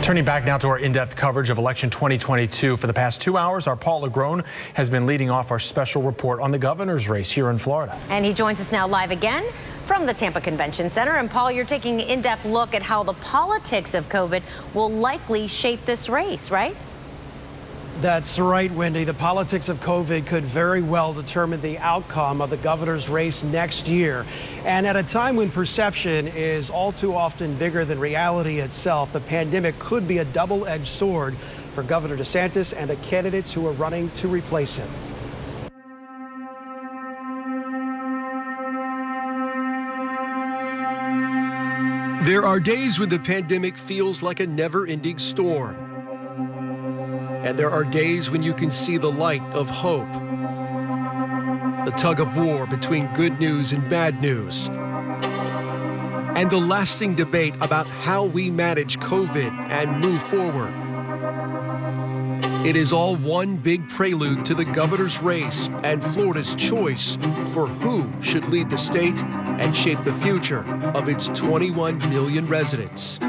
Turning back now to our in-depth coverage of election 2022. For the past 2 hours, our Paul LaGrone has been leading off our special report on the governor's race here in Florida. And he joins us now live again from the Tampa Convention Center. And Paul, you're taking an in-depth look at how the politics of COVID will likely shape this race, right? That's right, Wendy. The politics of COVID could very well determine the outcome of the governor's race next year. And at a time when perception is all too often bigger than reality itself, the pandemic could be a double-edged sword for Governor DeSantis and the candidates who are running to replace him. There are days when the pandemic feels like a never-ending storm. And there are days when you can see the light of hope. The tug of war between good news and bad news. And the lasting debate about how we manage COVID and move forward. It is all one big prelude to the governor's race and Florida's choice for who should lead the state and shape the future of its 21 million residents.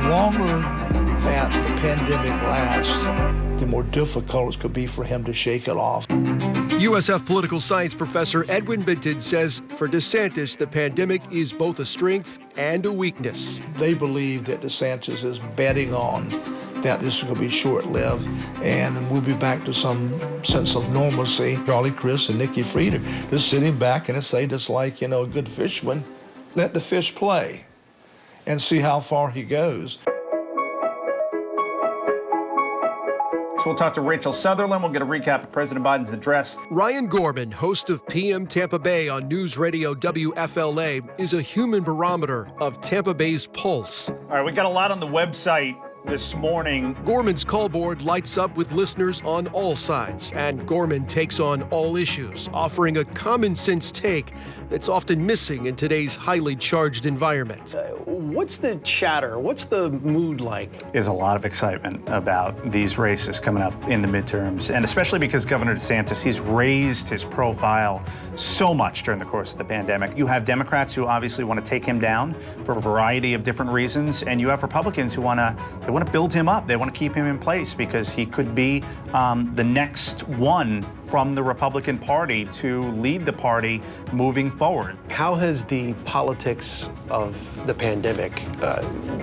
The longer that the pandemic lasts, the more difficult it could be for him to shake it off. USF political science professor Edwin Binton says for DeSantis, the pandemic is both a strength and a weakness. They believe that DeSantis is betting on that this is going to be short-lived and we'll be back to some sense of normalcy. Charlie Crist and Nikki Fried are just sitting back and say, just like, a good fisherman, let the fish play and see how far he goes. We'll talk to Rachel Sutherland. We'll get a recap of President Biden's address. Ryan Gorman, host of PM Tampa Bay on News Radio WFLA, is a human barometer of Tampa Bay's pulse. All right, we got a lot on the website this morning. Gorman's call board lights up with listeners on all sides, and Gorman takes on all issues, offering a common sense take that's often missing in today's highly charged environment. What's the chatter? What's the mood like? There's a lot of excitement about these races coming up in the midterms, and especially because Governor DeSantis, he's raised his profile so much during the course of the pandemic. You have Democrats who obviously want to take him down for a variety of different reasons, and you have Republicans who want to build him up. They want to keep him in place because he could be the next one from the Republican Party to lead the party moving forward. How has the politics of the pandemic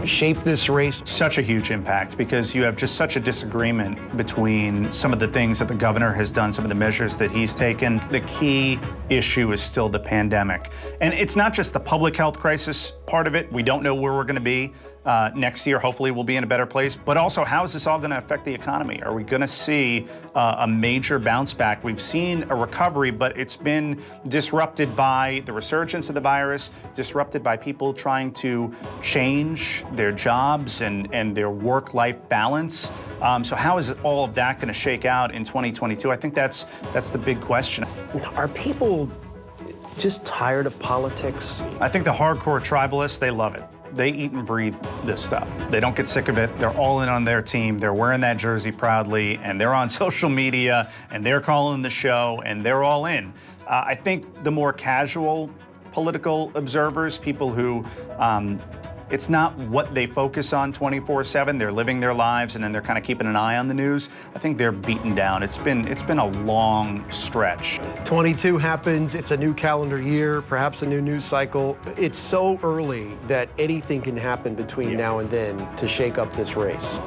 shaped this race? Such a huge impact because you have just such a disagreement between some of the things that the governor has done, some of the measures that he's taken. The key issue is still the pandemic. And it's not just the public health crisis part of it. We don't know where we're going to be next year. Hopefully we'll be in a better place. But also, how is this all going to affect the economy? Are we going to see a major bounce back? We've seen a recovery, but it's been disrupted by the resurgence of the virus, disrupted by people trying to change their jobs and their work-life balance. So how is all of that going to shake out in 2022? I think that's the big question. Are people just tired of politics? I think the hardcore tribalists, they love it. They eat and breathe this stuff. They don't get sick of it. They're all in on their team. They're wearing that jersey proudly, and they're on social media, and they're calling the show, and they're all in. I think the more casual political observers, people who it's not what they focus on 24/7. They're living their lives, and then they're kind of keeping an eye on the news. I think they're beaten down. It's been a long stretch. 22 happens. It's a new calendar year, perhaps a new news cycle. It's so early that anything can happen between now and then to shake up this race.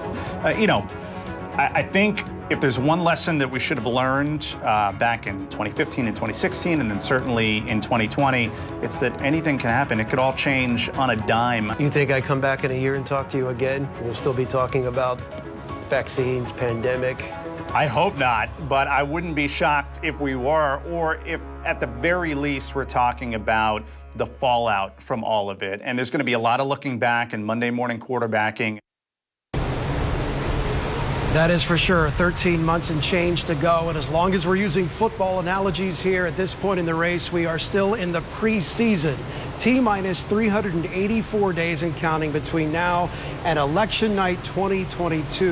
I think if there's one lesson that we should have learned back in 2015 and 2016, and then certainly in 2020, it's that anything can happen. It could all change on a dime. You think I come back in a year and talk to you again? We'll still be talking about vaccines, pandemic? I hope not, but I wouldn't be shocked if we were, or if at the very least we're talking about the fallout from all of it. And there's going to be a lot of looking back and Monday morning quarterbacking. That is for sure. 13 months and change to go. And as long as we're using football analogies here at this point in the race, we are still in the preseason. T-minus 384 days and counting between now and election night 2022.